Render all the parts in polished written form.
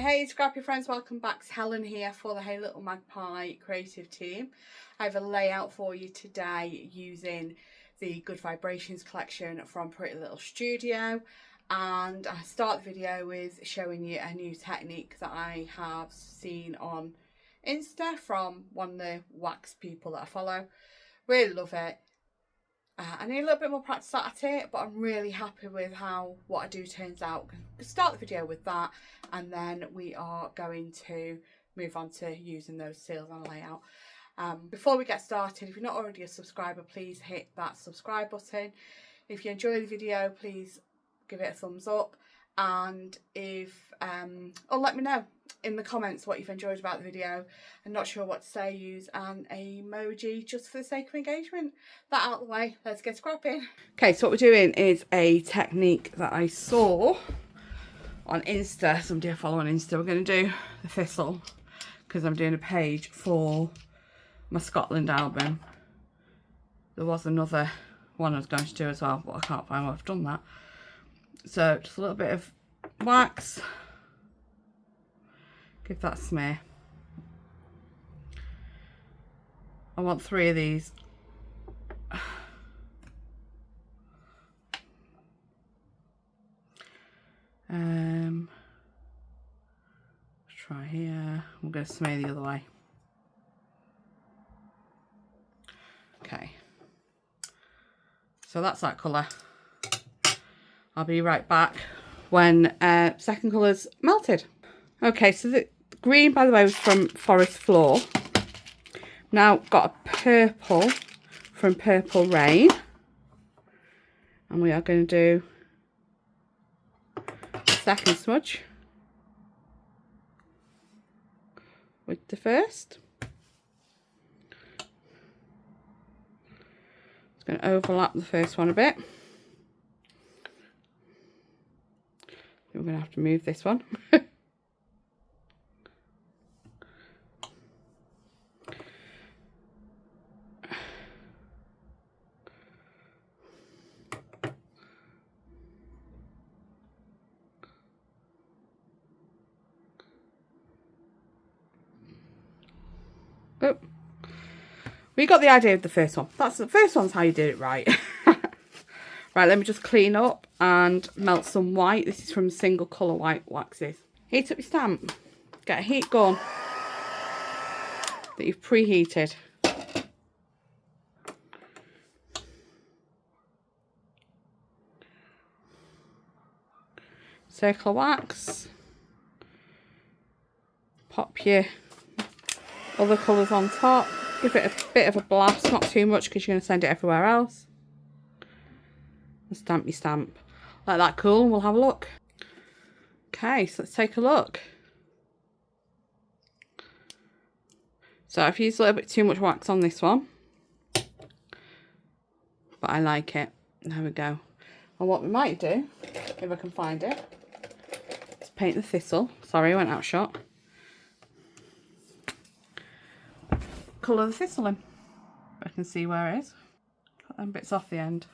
Hey Scrappy friends, welcome back. It's Helen here for the Hey Little Magpie creative team. I have a layout for you today using the Good Vibrations collection from Pretty Little Studio, and I start the video with showing you a new technique that I have seen on Insta from one of the wax people that I follow. Really love it. I need a little bit more practice at it, but I'm really happy with how what I do turns out. I'll start the video with that, and then we are going to move on to using those seals and layout. Before we get started, if you're not already a subscriber, please hit that subscribe button. If you enjoy the video, please give it a thumbs up, and or let me know in the comments what you've enjoyed about the video. I'm not sure what to say, use an emoji just for the sake of engagement. That out of the way, let's get scrapping. Okay, so what we're doing is a technique that I saw on Insta. Somebody I follow on Insta. We're going to do the thistle because I'm doing a page for my Scotland album. There was another one I was going to do as well, but I can't find where I've done that. So just a little bit of wax. Give that a smear. I want 3 of these. Try here. I'm going to smear the other way. Okay. So that's that colour. I'll be right back when second colour's melted. Okay, so the green, by the way, was from Forest Floor. Now got a purple from Purple Rain. And we are going to do second smudge with the first. It's going to overlap the first one a bit. We're going to have to move this one. Oh, we got the idea of the first one. That's the first one's how you did it right. Right, let me just clean up and melt some white. This is from Single Colour White Waxes. Heat up your stamp. Get a heat gun that you've preheated. Circle wax. Pop your other colours on top. Give it a bit of a blast, not too much because you're going to send it everywhere else. And stamp your stamp. Let that cool and we'll have a look. Okay, so let's take a look. So I've used a little bit too much wax on this one, but I like it. There we go. And what we might do, if I can find it, is paint the thistle. Sorry, I went out shot. Colour the thistle in. I can see where it is. Cut them bits off the end.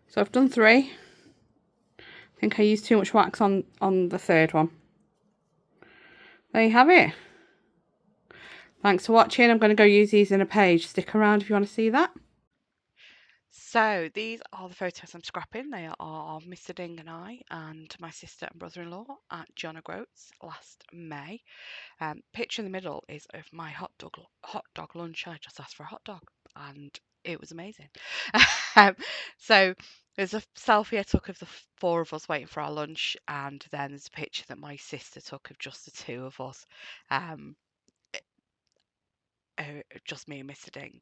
So I've done 3. I think I used too much wax on the third one. There you have it. Thanks for watching. I'm going to go use these in a page. Stick around if you want to see that. So these are the photos I'm scrapping. They are of Mr. Ding and I and my sister and brother-in-law at John O'Groats last May. Picture in the middle is of my hot dog lunch. I just asked for a hot dog and it was amazing. So there's a selfie I took of the 4 of us waiting for our lunch, and then there's a picture that my sister took of just the 2 of us. Just me and Mr. Ding.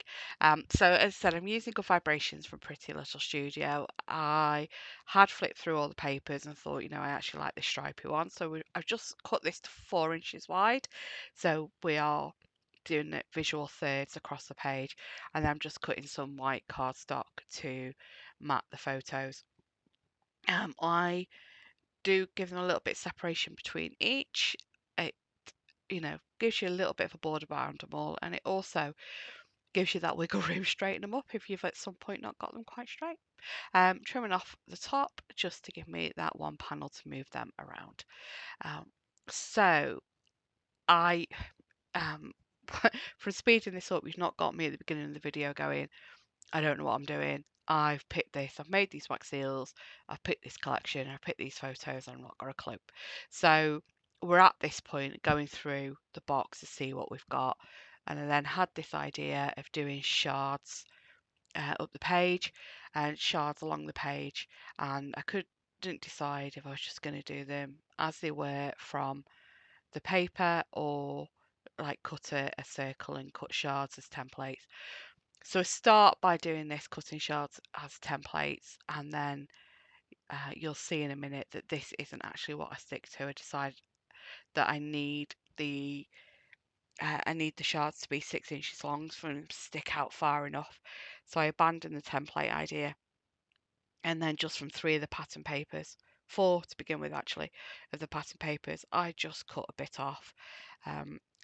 So as I said, I'm using Good Vibrations from Pretty Little Studio. I had flipped through all the papers and thought, you know, I actually like this stripy one. So I've just cut this to 4 inches wide. So we are doing it visual thirds across the page. And then I'm just cutting some white cardstock to mat the photos. I do give them a little bit of separation between each. It, you know, gives you a little bit of a border around them all. And it also gives you that wiggle room, straighten them up if you've at some point not got them quite straight. Trimming off the top just to give me that one panel to move them around. So I, from speeding this up, you've not got me at the beginning of the video going, I don't know what I'm doing. I've picked this, I've made these wax seals, I've picked this collection, I've picked these photos, I've not got a clue. So we're at this point going through the box to see what we've got. And I then had this idea of doing shards up the page and shards along the page. And I couldn't decide if I was just going to do them as they were from the paper or like cut a circle and cut shards as templates. So I start by doing this, cutting shards as templates, and then you'll see in a minute that this isn't actually what I stick to. I decide that I need the shards to be 6 inches long for them to stick out far enough. So I abandon the template idea, and then just from 3 of the pattern papers, 4 to begin with actually, of the pattern papers, I just cut a bit off.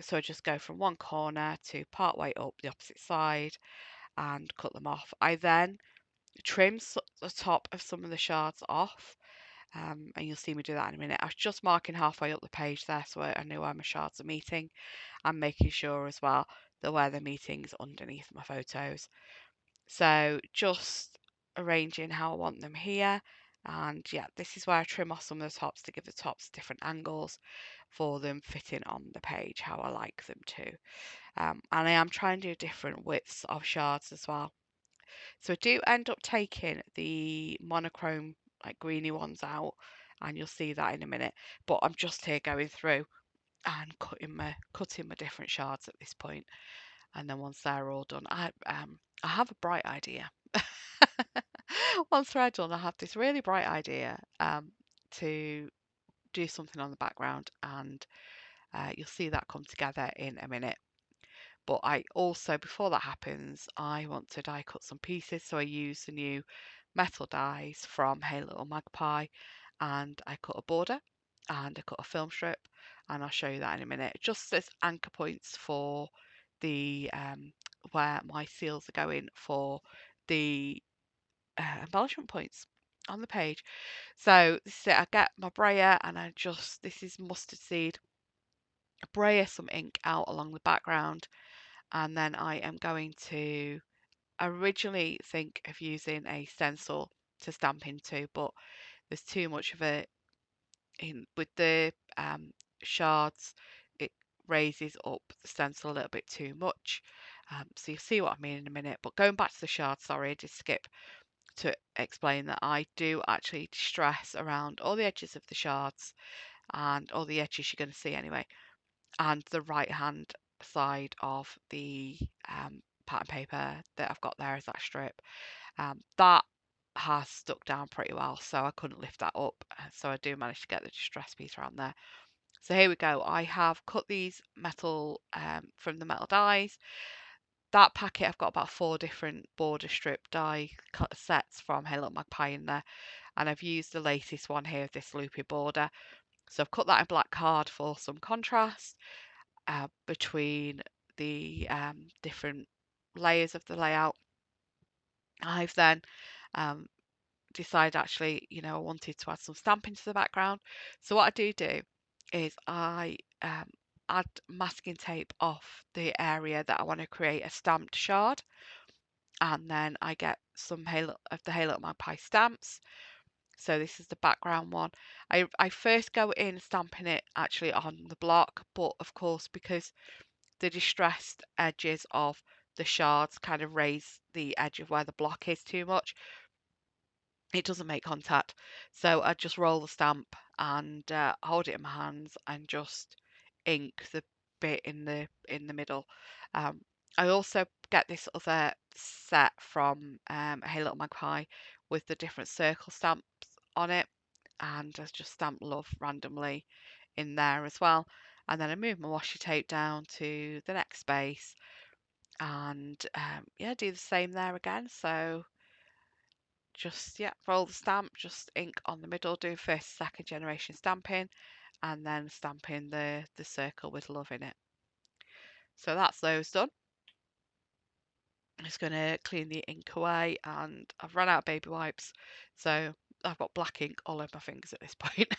So I just go from one corner to part way up the opposite side and cut them off. I then trim the top of some of the shards off, and you'll see me do that in a minute. I was just marking halfway up the page there so I knew where my shards are meeting, and making sure as well that where they're meeting is underneath my photos. So just arranging how I want them here, and yeah, this is where I trim off some of the tops to give the tops different angles for them fitting on the page how I like them to. And I am trying to do different widths of shards as well. So I do end up taking the monochrome, like greeny ones out, and you'll see that in a minute. But I'm just here going through and cutting my different shards at this point. And then once they're all done, I have a bright idea. Once they're done, I have this really bright idea to do something on the background, and you'll see that come together in a minute. But I also, before that happens, I want to die cut some pieces. So I use the new metal dies from Hey Little Magpie, and I cut a border and I cut a film strip, and I'll show you that in a minute. Just as anchor points for the where my seals are going for the embellishment points on the page. So this is it. I get my brayer and this is mustard seed. I brayer some ink out along the background, and then I am going to originally think of using a stencil to stamp into, but there's too much of it in with the shards. It raises up the stencil a little bit too much. So you'll see what I mean in a minute. But going back to the shards, sorry, I did skip to explain that I do actually distress around all the edges of the shards and all the edges you're going to see anyway, and the right hand side of the pattern paper that I've got there is that strip. That has stuck down pretty well, so I couldn't lift that up. So I do manage to get the distress piece around there. So here we go. I have cut these metal from the metal dies. That packet, I've got about 4 different border strip die cut sets from Hey Little Magpie in there, and I've used the latest one here, this loopy border. So I've cut that in black card for some contrast between the different layers of the layout. I've then decided actually, I wanted to add some stamping to the background. So what I do is I add masking tape off the area that I want to create a stamped shard, and then I get some of the Hey Little Magpie stamps. So this is the background one. I first go in stamping it actually on the block, but of course because the distressed edges of the shards kind of raise the edge of where the block is too much, it doesn't make contact. So I just roll the stamp and hold it in my hands and just ink the bit in the middle. Um, I also get this other set from Hey Little Magpie with the different circle stamps on it, and I just stamp love randomly in there as well. And then I move my washi tape down to the next space, and yeah, do the same there again. So just, yeah, roll the stamp, just ink on the middle, do first, second generation stamping, and then stamping the circle with love in it. So that's those done. I'm just going to clean the ink away, and I've run out of baby wipes, so I've got black ink all over my fingers at this point.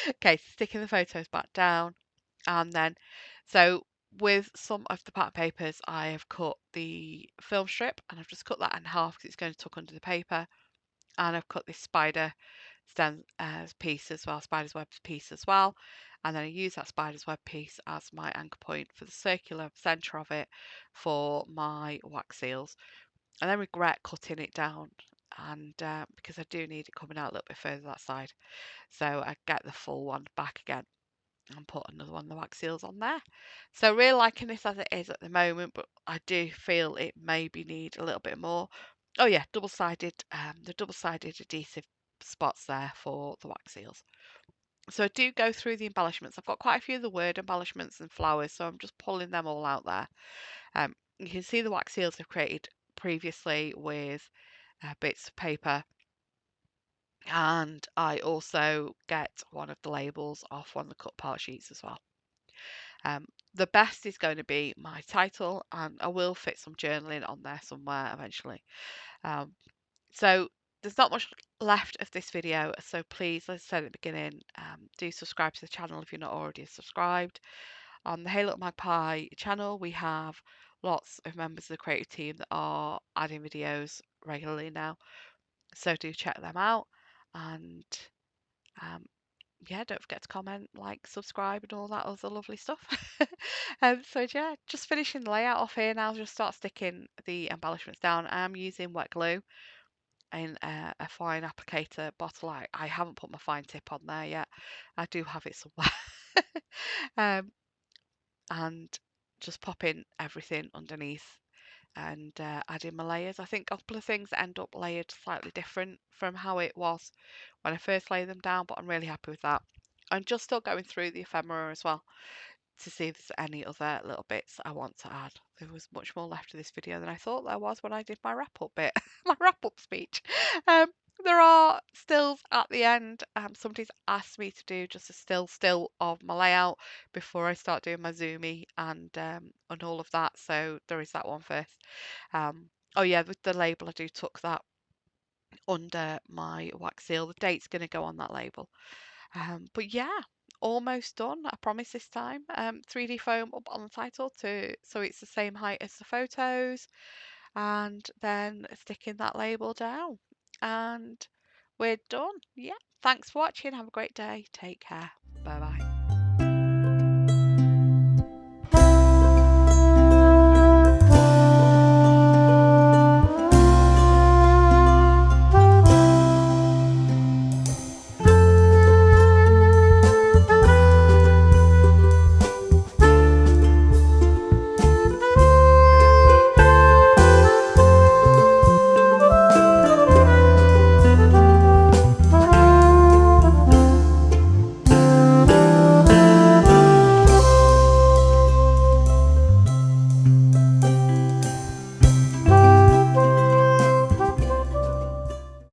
Okay, sticking the photos back down, and then, so with some of the pattern papers, I have cut the film strip, and I've just cut that in half because it's going to tuck under the paper, and I've cut this spider stem piece as well, spider's web piece as well, and then I use that spider's web piece as my anchor point for the circular centre of it for my wax seals. I then regret cutting it down, and because I do need it coming out a little bit further that side, so I get the full one back again and put another one of the wax seals on there. So really liking this as it is at the moment, but I do feel it maybe need a little bit more. Oh yeah, double-sided, the double-sided adhesive spots there for the wax seals. So I do go through the embellishments. I've got quite a few of the word embellishments and flowers, so I'm just pulling them all out there. You can see the wax seals I've created previously with bits of paper, and I also get one of the labels off one of the cut part sheets as well. The best is going to be my title, and I will fit some journaling on there somewhere eventually. Um, so there's not much left of this video, so please, as I said at the beginning, do subscribe to the channel if you're not already subscribed. On the Hey Little Magpie channel, we have lots of members of the creative team that are adding videos regularly now, so do check them out. And um, yeah, don't forget to comment, like, subscribe, and all that other lovely stuff. So yeah, just finishing the layout off here now. Just start sticking the embellishments down. I'm using wet glue in a fine applicator bottle. I haven't put my fine tip on there yet. I do have it somewhere. um, and just popping everything underneath, and adding my layers. I think a couple of things end up layered slightly different from how it was when I first laid them down, but I'm really happy with that. I'm just still going through the ephemera as well to see if there's any other little bits I want to add. There was much more left of this video than I thought there was when I did my wrap up bit, my wrap up speech. Um, there are stills at the end. Somebody's asked me to do just a still of my layout before I start doing my zoomy and all of that. So there is that one first. Oh yeah, with the label, I do tuck that under my wax seal. The date's going to go on that label. But yeah, almost done. I promise this time. 3D foam up on the title so it's the same height as the photos, and then sticking that label down, and we're done. Yeah. Thanks for watching. Have a great day. Take care. Bye bye.